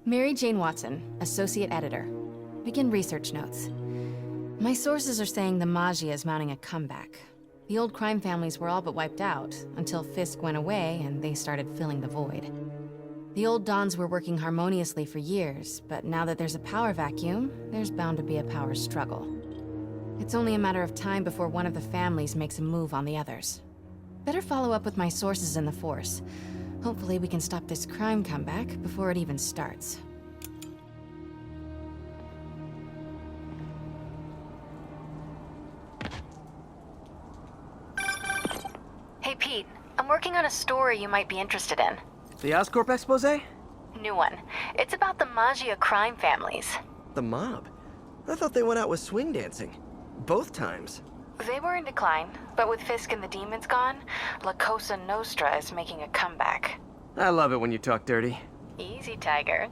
Mary Jane Watson, Associate Editor. Begin research notes. My sources are saying the Maggia is mounting a comeback. The old crime families were all but wiped out, until Fisk went away and they started filling the void. The old Dons were working harmoniously for years, but now that there's a power vacuum, there's bound to be a power struggle. It's only a matter of time before one of the families makes a move on the others. Better follow up with my sources in the Force. Hopefully we can stop this crime comeback before it even starts. Hey Pete, I'm working on a story you might be interested in. The Oscorp expose? New one. It's about the Maggia crime families. The mob? I thought they went out with swing dancing. Both times. They were in decline, but with Fisk and the demons gone, La Cosa Nostra is making a comeback. I love it when you talk dirty. Easy, Tiger.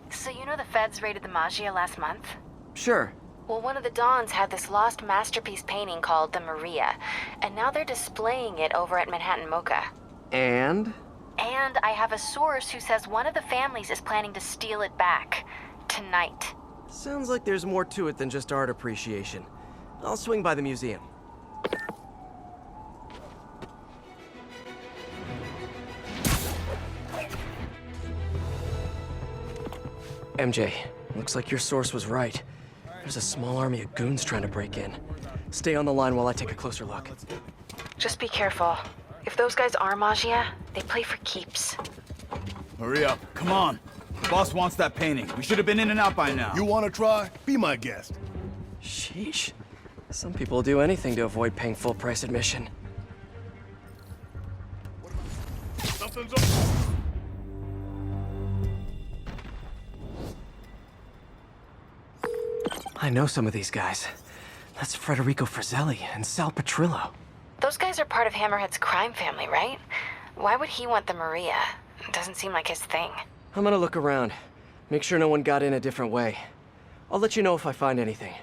So you know the feds raided the Maggia last month? Sure. Well, one of the Dons had this lost masterpiece painting called the Maria, and now they're displaying it over at Manhattan Mocha. And? And I have a source who says one of the families is planning to steal it back. Tonight. Sounds like there's more to it than just art appreciation. I'll swing by the museum. MJ, looks like your source was right. There's a small army of goons trying to break in. Stay on the line while I take a closer look. Just be careful. If those guys are Maggia, they play for keeps. Hurry up, come on. The boss wants that painting. We should have been in and out by now. You want to try? Be my guest. Sheesh. Some people do anything to avoid paying full price admission. Something's up. I know some of these guys. That's Federico Fratelli and Sal Petrillo. Those guys are part of Hammerhead's crime family, right? Why would he want the Maria? It doesn't seem like his thing. I'm gonna look around. Make sure no one got in a different way. I'll let you know if I find anything.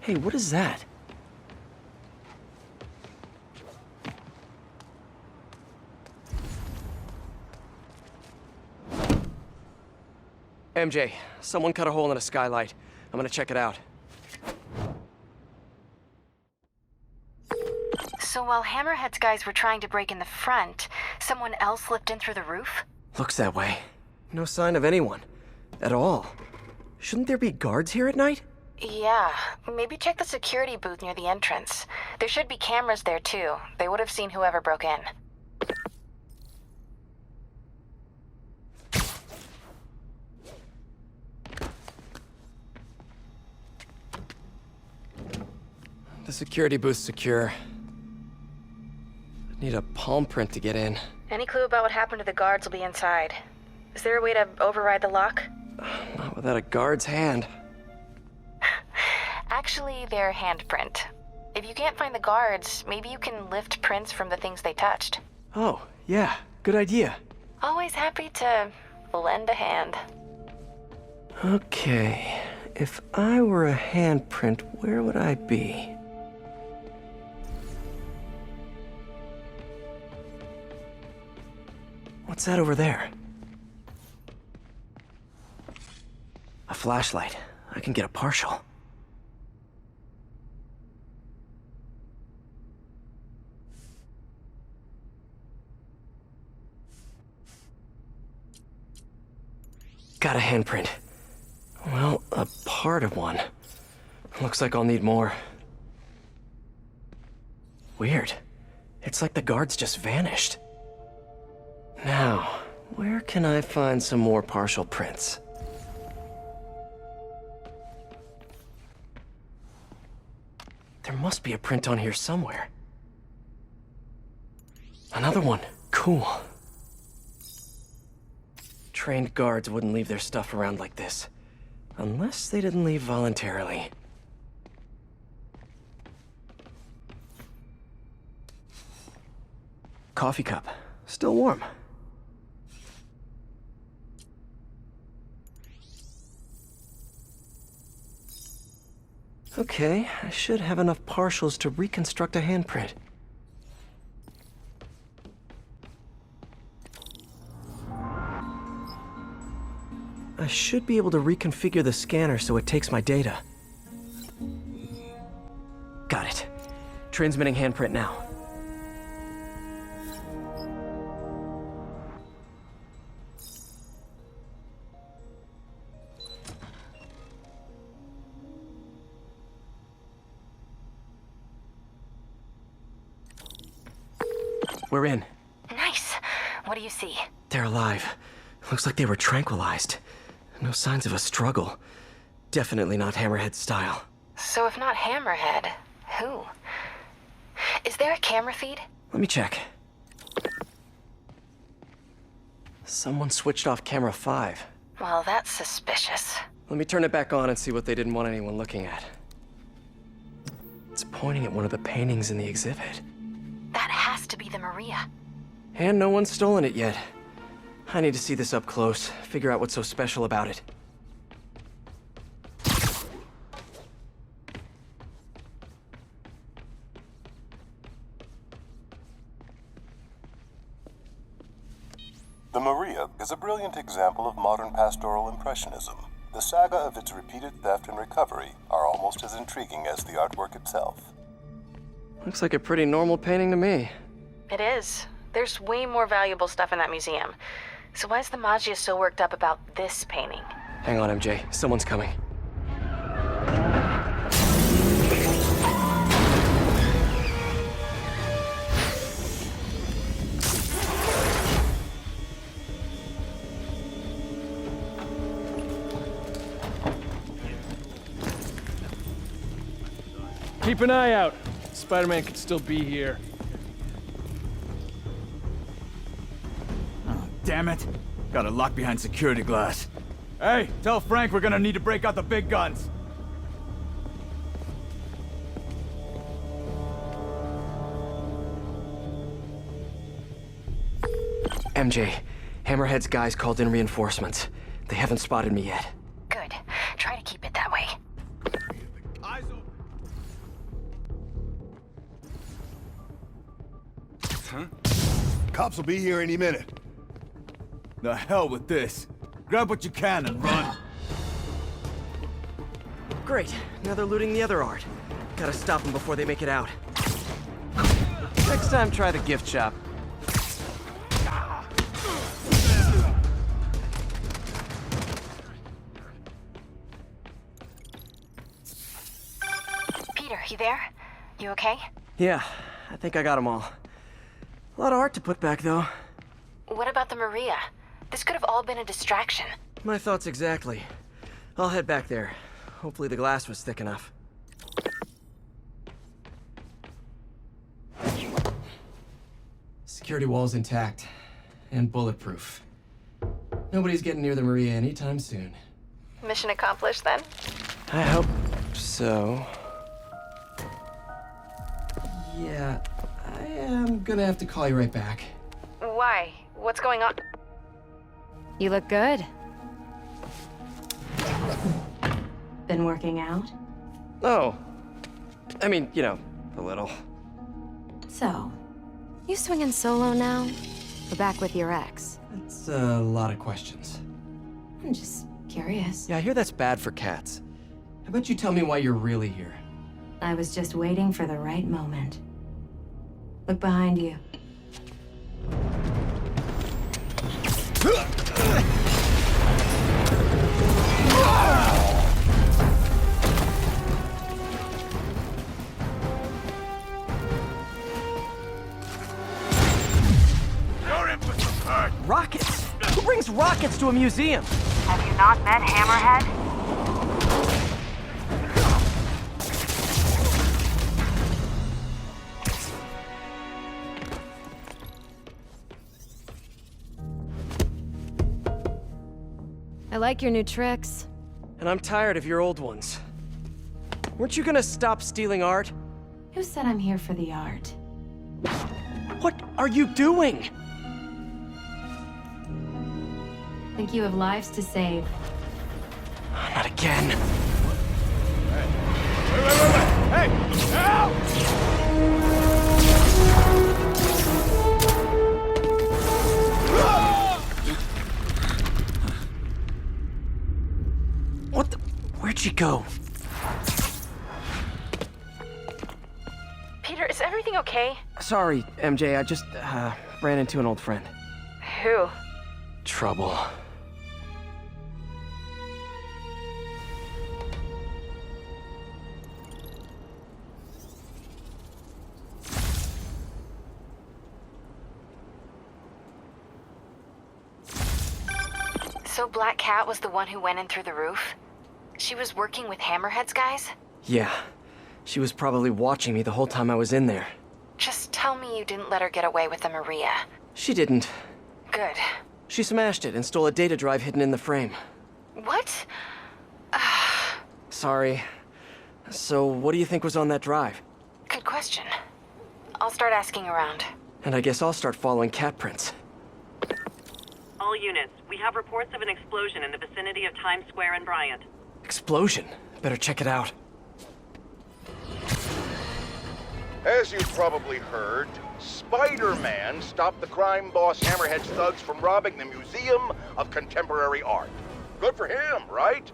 Hey, what is that? MJ, someone cut a hole in a skylight. I'm gonna check it out. So while Hammerhead's guys were trying to break in the front, someone else slipped in through the roof? Looks that way. No sign of anyone. At all. Shouldn't there be guards here at night? Yeah, maybe check the security booth near the entrance. There should be cameras there too. They would have seen whoever broke in. The security booth's secure. Need a palm print to get in. Any clue about what happened to the guards will be inside. Is there a way to override the lock? Not without a guard's hand. Actually, their handprint. If you can't find the guards, maybe you can lift prints from the things they touched. Oh, yeah, good idea. Always happy to lend a hand. Okay, if I were a handprint, where would I be? What's that over there? A flashlight. I can get a partial. Got a handprint. Well, a part of one. Looks like I'll need more. Weird. It's like the guards just vanished. Now, where can I find some more partial prints? There must be a print on here somewhere. Another one. Cool. Trained guards wouldn't leave their stuff around like this. Unless they didn't leave voluntarily. Coffee cup. Still warm. Okay, I should have enough partials to reconstruct a handprint. I should be able to reconfigure the scanner so it takes my data. Got it. Transmitting handprint now. We're in. Nice. What do you see? They're alive. Looks like they were tranquilized. No signs of a struggle. Definitely not Hammerhead style. So if not Hammerhead, who? Is there a camera feed? Let me check. Someone switched off camera 5. Well, that's suspicious. Let me turn it back on and see what they didn't want anyone looking at. It's pointing at one of the paintings in the exhibit. That has to be the Maria. And no one's stolen it yet. I need to see this up close, figure out what's so special about it. The Maria is a brilliant example of modern pastoral impressionism. The saga of its repeated theft and recovery are almost as intriguing as the artwork itself. Looks like a pretty normal painting to me. It is. There's way more valuable stuff in that museum. So why is the Maggia so worked up about this painting? Hang on, MJ. Someone's coming. Keep an eye out. Spider-Man could still be here. Oh, damn it. Got it locked behind security glass. Hey, tell Frank we're gonna need to break out the big guns. MJ, Hammerhead's guys called in reinforcements. They haven't spotted me yet. Good. Try to keep it that way. Eyes open. Cops will be here any minute. The hell with this. Grab what you can and run. Great. Now they're looting the other art. Gotta stop them before they make it out. Next time, try the gift shop. Peter, you there? You okay? Yeah, I think I got them all. A lot of art to put back, though. What about the Maria? This could have all been a distraction. My thoughts exactly. I'll head back there. Hopefully the glass was thick enough. Security wall's intact. And bulletproof. Nobody's getting near the Maria anytime soon. Mission accomplished, then? I hope so. Yeah, I am gonna have to call you right back. Why? What's going on? You look good. Been working out? Oh. I mean, you know, a little. So, you swinging solo now? Or back with your ex? That's a lot of questions. I'm just curious. Yeah, I hear that's bad for cats. How about you tell me why you're really here? I was just waiting for the right moment. Look behind you. You're in for some hurt. Rockets? Who brings rockets to a museum? Have you not met Hammerhead? I like your new tricks. And I'm tired of your old ones. Weren't you gonna stop stealing art? Who said I'm here for the art? What are you doing? Think you have lives to save. Not again. Hey! Help! Where'd she go? Peter, is everything okay? Sorry, MJ, I just ran into an old friend. Who? Trouble. So Black Cat was the one who went in through the roof? She was working with Hammerhead's guys? Yeah. She was probably watching me the whole time I was in there. Just tell me you didn't let her get away with the Maria. She didn't. Good. She smashed it and stole a data drive hidden in the frame. What? Sorry. So, what do you think was on that drive? Good question. I'll start asking around. And I guess I'll start following cat prints. All units, we have reports of an explosion in the vicinity of Times Square and Bryant. Explosion. Better check it out. As you've probably heard, Spider-Man stopped the crime boss Hammerhead's thugs from robbing the Museum of Contemporary Art. Good for him, right?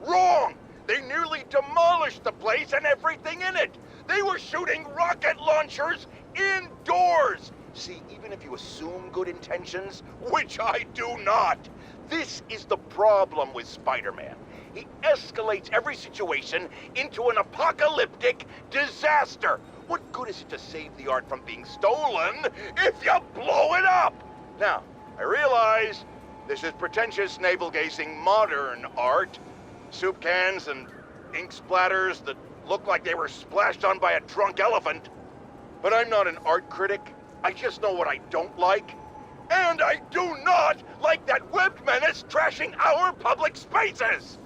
Wrong! They nearly demolished the place and everything in it! They were shooting rocket launchers indoors! See, even if you assume good intentions, which I do not, this is the problem with Spider-Man. He escalates every situation into an apocalyptic disaster. What good is it to save the art from being stolen if you blow it up? Now, I realize this is pretentious, navel-gazing modern art. Soup cans and ink splatters that look like they were splashed on by a drunk elephant. But I'm not an art critic. I just know what I don't like. And I do not like that webbed menace trashing our public spaces!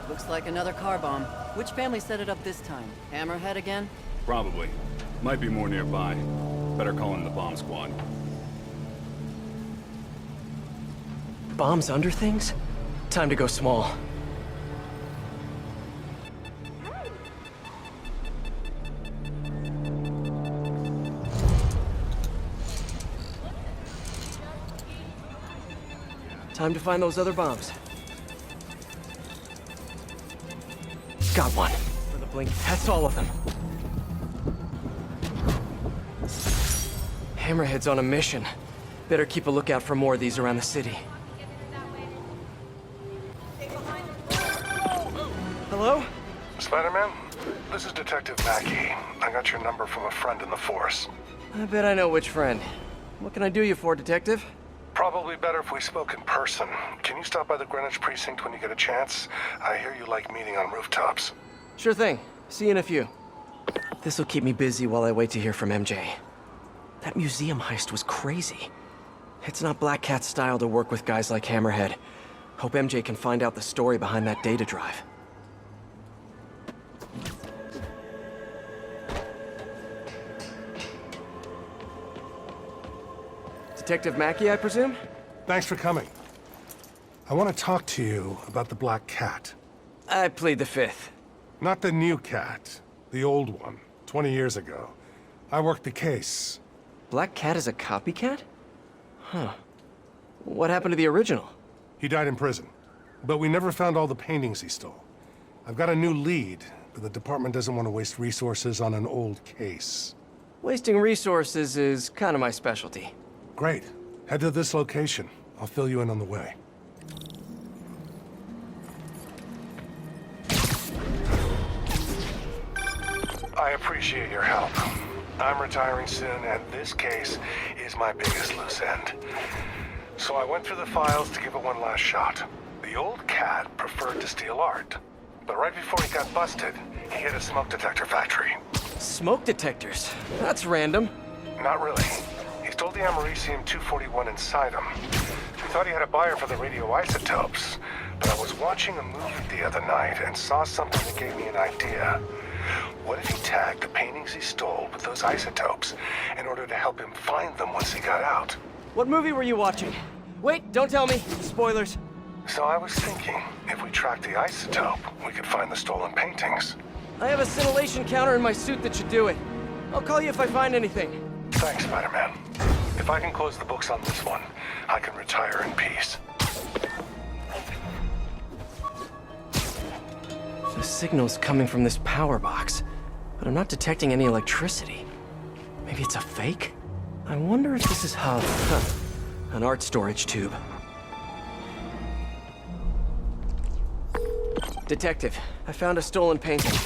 Looks like another car bomb. Which family set it up this time? Hammerhead again? Probably. Might be more nearby. Better call in the bomb squad. Bombs under things? Time to go small. Time to find those other bombs. Got one. For the blink, that's all of them. Hammerhead's on a mission. Better keep a lookout for more of these around the city. Hello? Spider-Man? This is Detective Mackey. I got your number from a friend in the force. I bet I know which friend. What can I do you for, Detective? Probably better if we spoke in person. Can you stop by the Greenwich precinct when you get a chance? I hear you like meeting on rooftops. Sure thing. See you in a few. This'll keep me busy while I wait to hear from MJ. That museum heist was crazy. It's not Black Cat's style to work with guys like Hammerhead. Hope MJ can find out the story behind that data drive. Detective Mackey, I presume? Thanks for coming. I want to talk to you about the Black Cat. I plead the fifth. Not the new cat, the old one, 20 years ago. I worked the case. Black Cat is a copycat? Huh. What happened to the original? He died in prison, but we never found all the paintings he stole. I've got a new lead, but the department doesn't want to waste resources on an old case. Wasting resources is kind of my specialty. Great. Head to this location. I'll fill you in on the way. I appreciate your help. I'm retiring soon, and this case is my biggest loose end. So I went through the files to give it one last shot. The old cat preferred to steal art. But right before he got busted, he hit a smoke detector factory. Smoke detectors? That's random. Not really. He stole the Americium-241 inside him. We thought he had a buyer for the radioisotopes, but I was watching a movie the other night and saw something that gave me an idea. What if he tagged the paintings he stole with those isotopes in order to help him find them once he got out? What movie were you watching? Wait, don't tell me. Spoilers. So I was thinking, if we track the isotope, we could find the stolen paintings. I have a scintillation counter in my suit that should do it. I'll call you if I find anything. Thanks, Spider-Man. If I can close the books on this one, I can retire in peace. The signal's coming from this power box, but I'm not detecting any electricity. Maybe it's a fake? I wonder if this is how... an art storage tube. Detective, I found a stolen painting.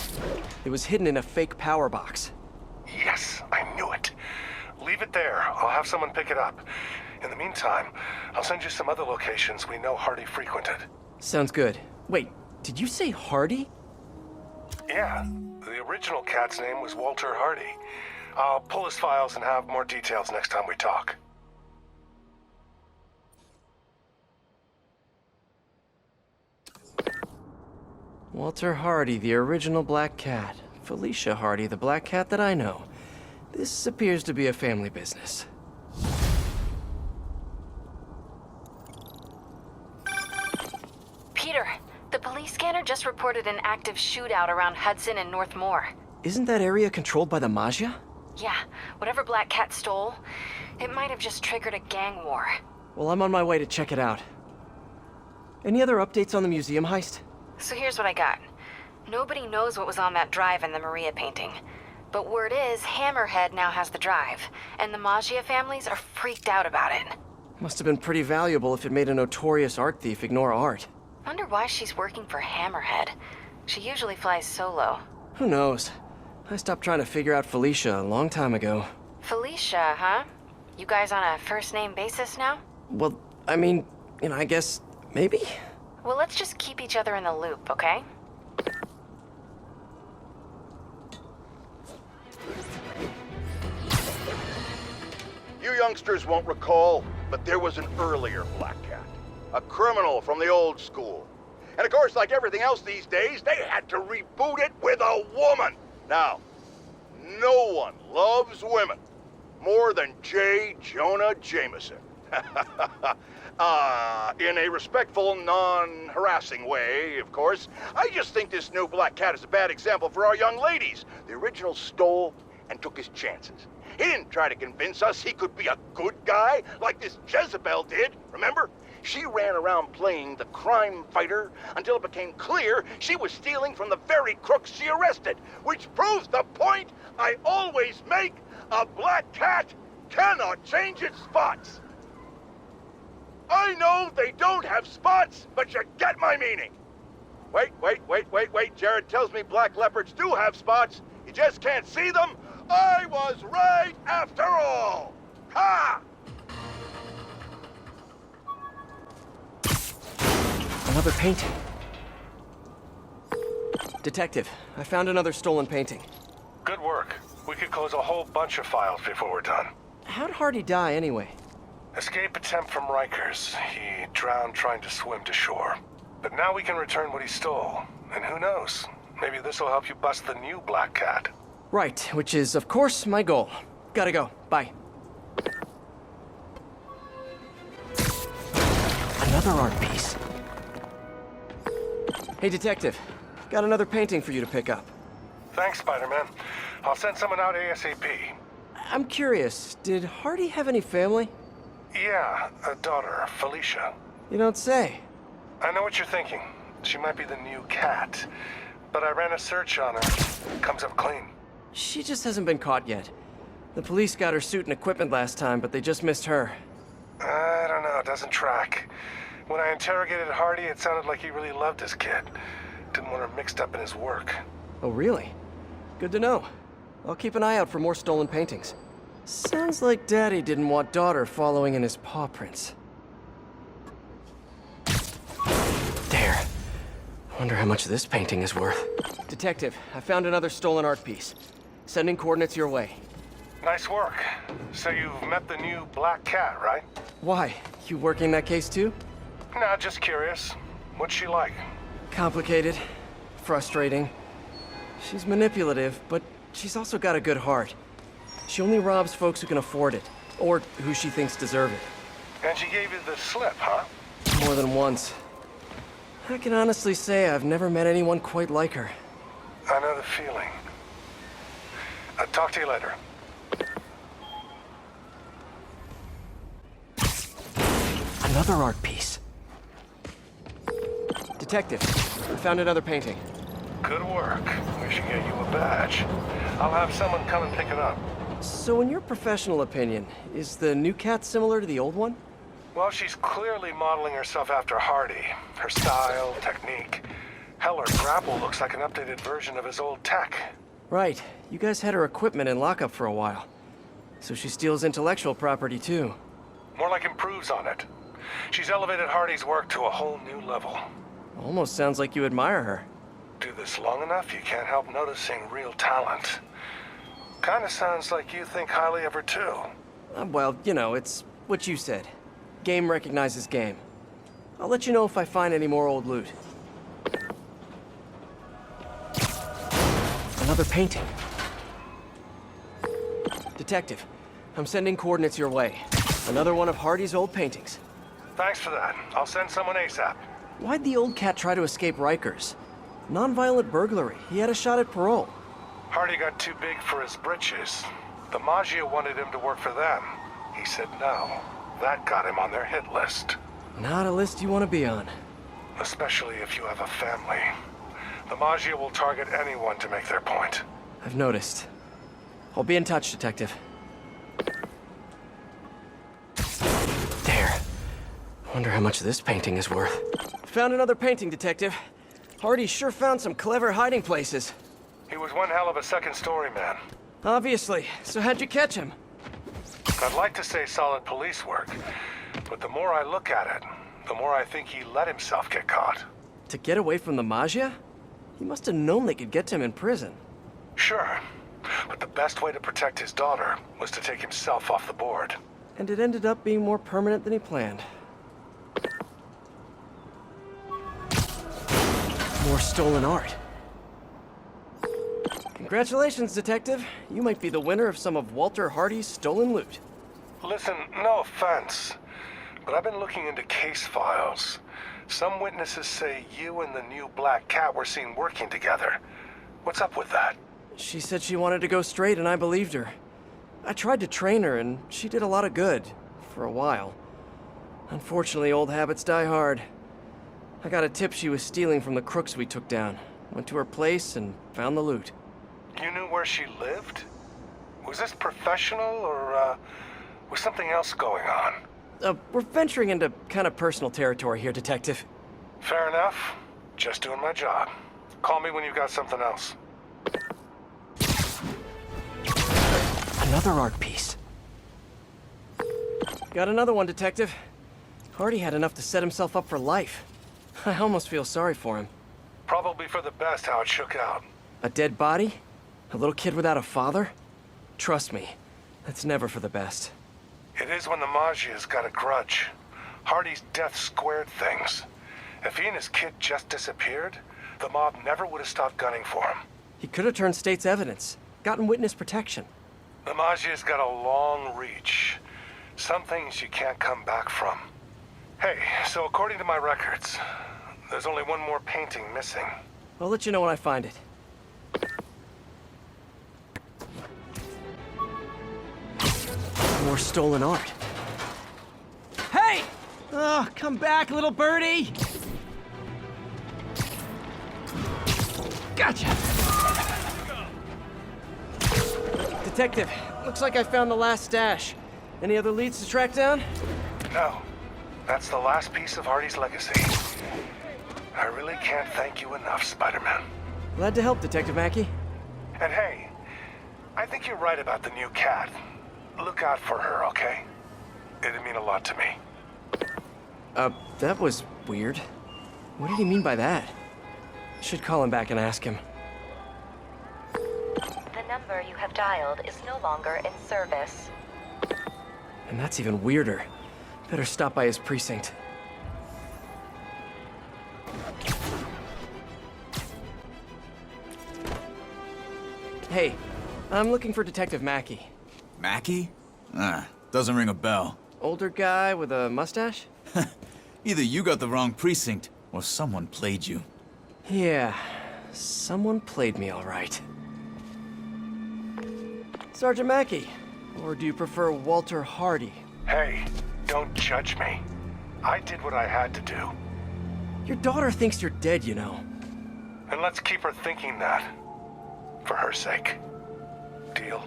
It was hidden in a fake power box. Yes, I knew it. Leave it there. I'll have someone pick it up. In the meantime, I'll send you some other locations we know Hardy frequented. Sounds good. Wait, did you say Hardy? Yeah, the original cat's name was Walter Hardy. I'll pull his files and have more details next time we talk. Walter Hardy, the original Black Cat. Felicia Hardy, the Black Cat that I know. This appears to be a family business. Peter, the police scanner just reported an active shootout around Hudson and North Moore. Isn't that area controlled by the Maggia? Yeah, whatever Black Cat stole, it might have just triggered a gang war. Well, I'm on my way to check it out. Any other updates on the museum heist? So here's what I got. Nobody knows what was on that drive in the Maria painting. But word is, Hammerhead now has the drive, and the Maggia families are freaked out about it. Must have been pretty valuable if it made a notorious art thief ignore art. Wonder why she's working for Hammerhead. She usually flies solo. Who knows? I stopped trying to figure out Felicia a long time ago. Felicia, huh? You guys on a first-name basis now? Well, I mean, I guess maybe? Well, let's just keep each other in the loop, okay? You youngsters won't recall, but there was an earlier Black Cat. A criminal from the old school. And of course, like everything else these days, they had to reboot it with a woman. Now, no one loves women more than J. Jonah Jameson. In a respectful, non-harassing way, of course. I just think this new Black Cat is a bad example for our young ladies. The original stole and took his chances. He didn't try to convince us he could be a good guy like this Jezebel did, remember? She ran around playing the crime fighter until it became clear she was stealing from the very crooks she arrested, which proves the point I always make: a Black Cat cannot change its spots. I know they don't have spots, but you get my meaning. Wait. Jared tells me black leopards do have spots. You just can't see them. I was right after all. Ha! Another painting. Detective, I found another stolen painting. Good work. We could close a whole bunch of files before we're done. How'd Hardy die anyway? Escape attempt from Rikers. He drowned trying to swim to shore. But now we can return what he stole. And who knows? Maybe this will help you bust the new Black Cat. Right, which is, of course, my goal. Gotta go. Bye. Another art piece. Hey, Detective. Got another painting for you to pick up. Thanks, Spider-Man. I'll send someone out ASAP. I'm curious, did Hardy have any family? Yeah, a daughter, Felicia. You don't say. I know what you're thinking. She might be the new cat. But I ran a search on her. Comes up clean. She just hasn't been caught yet. The police got her suit and equipment last time, but they just missed her. I don't know, it doesn't track. When I interrogated Hardy, it sounded like he really loved his kid. Didn't want her mixed up in his work. Oh, really? Good to know. I'll keep an eye out for more stolen paintings. Sounds like Daddy didn't want daughter following in his paw prints. There. Wonder how much this painting is worth. Detective, I found another stolen art piece. Sending coordinates your way. Nice work. So you've met the new Black Cat, right? Why? You working that case too? Nah, just curious. What's she like? Complicated. Frustrating. She's manipulative, but she's also got a good heart. She only robs folks who can afford it, or who she thinks deserve it. And she gave you the slip, huh? More than once. I can honestly say I've never met anyone quite like her. I know the feeling. I'll talk to you later. Another art piece. Detective, I found another painting. Good work. We should get you a badge. I'll have someone come and pick it up. So in your professional opinion, is the new cat similar to the old one? Well, she's clearly modeling herself after Hardy. Her style, technique. Hell, her grapple looks like an updated version of his old tech. Right. You guys had her equipment in lockup for a while. So she steals intellectual property too. More like improves on it. She's elevated Hardy's work to a whole new level. Almost sounds like you admire her. Do this long enough, you can't help noticing real talent. Kinda sounds like you think highly of her too. Well, you know, it's what you said. Game recognizes game. I'll let you know if I find any more old loot. Another painting. Detective, I'm sending coordinates your way. Another one of Hardy's old paintings. Thanks for that. I'll send someone ASAP. Why'd the old cat try to escape Rikers? Non-violent burglary. He had a shot at parole. Hardy got too big for his britches. The Maggia wanted him to work for them. He said no. That got him on their hit list. Not a list you want to be on. Especially if you have a family. The Maggia will target anyone to make their point. I've noticed. I'll be in touch, Detective. There. Wonder how much this painting is worth. Found another painting, Detective. Hardy sure found some clever hiding places. He was one hell of a second-story man. Obviously. So how'd you catch him? I'd like to say solid police work, but the more I look at it, the more I think he let himself get caught. To get away from the Maggia? He must have known they could get to him in prison. Sure, but the best way to protect his daughter was to take himself off the board. And it ended up being more permanent than he planned. More stolen art. Congratulations, Detective. You might be the winner of some of Walter Hardy's stolen loot. Listen, no offense, but I've been looking into case files. Some witnesses say you and the new Black Cat were seen working together. What's up with that? She said she wanted to go straight, and I believed her. I tried to train her, and she did a lot of good. For a while. Unfortunately, old habits die hard. I got a tip she was stealing from the crooks we took down. Went to her place and found the loot. You knew where she lived? Was this professional, or, was something else going on? We're venturing into kind of personal territory here, Detective. Fair enough. Just doing my job. Call me when you've got something else. Another art piece. Got another one, Detective. Hardy had enough to set himself up for life. I almost feel sorry for him. Probably for the best how it shook out. A dead body? A little kid without a father? Trust me, that's never for the best. It is when the Maggia's got a grudge. Hardy's death squared things. If he and his kid just disappeared, the mob never would have stopped gunning for him. He could have turned state's evidence, gotten witness protection. The Maggia's got a long reach. Some things you can't come back from. Hey, so according to my records, there's only one more painting missing. I'll let you know when I find it. More stolen art. Hey! Oh, come back, little birdie! Gotcha! Detective, looks like I found the last stash. Any other leads to track down? No. That's the last piece of Hardy's legacy. I really can't thank you enough, Spider-Man. Glad to help, Detective Mackey. And hey, I think you're right about the new cat. Look out for her, okay? It'd mean a lot to me. That was weird. What did he mean by that? Should call him back and ask him. The number you have dialed is no longer in service. And that's even weirder. Better stop by his precinct. Hey, I'm looking for Detective Mackey. Mackey? Doesn't ring a bell. Older guy with a mustache? Either you got the wrong precinct, or someone played you. Yeah, someone played me all right. Sergeant Mackey, or do you prefer Walter Hardy? Hey, don't judge me. I did what I had to do. Your daughter thinks you're dead, you know. And let's keep her thinking that. For her sake. Deal?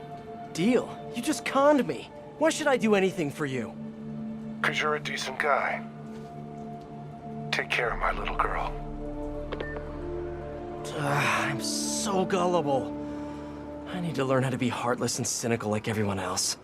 Deal? You just conned me. Why should I do anything for you? 'Cause you're a decent guy. Take care of my little girl. I'm so gullible. I need to learn how to be heartless and cynical like everyone else.